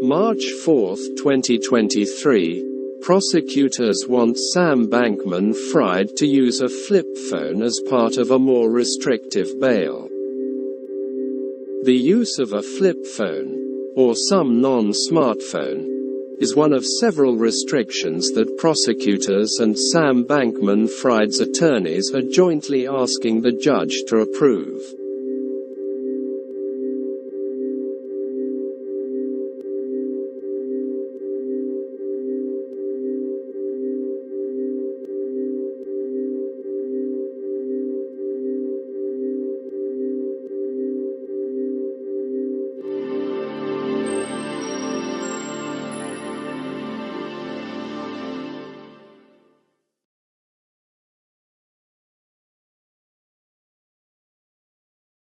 March 4, 2023, prosecutors want Sam Bankman-Fried to use a flip phone as part of a more restrictive bail. The use of a flip phone, or some non-smartphone, is one of several restrictions that prosecutors and Sam Bankman-Fried's attorneys are jointly asking the judge to approve.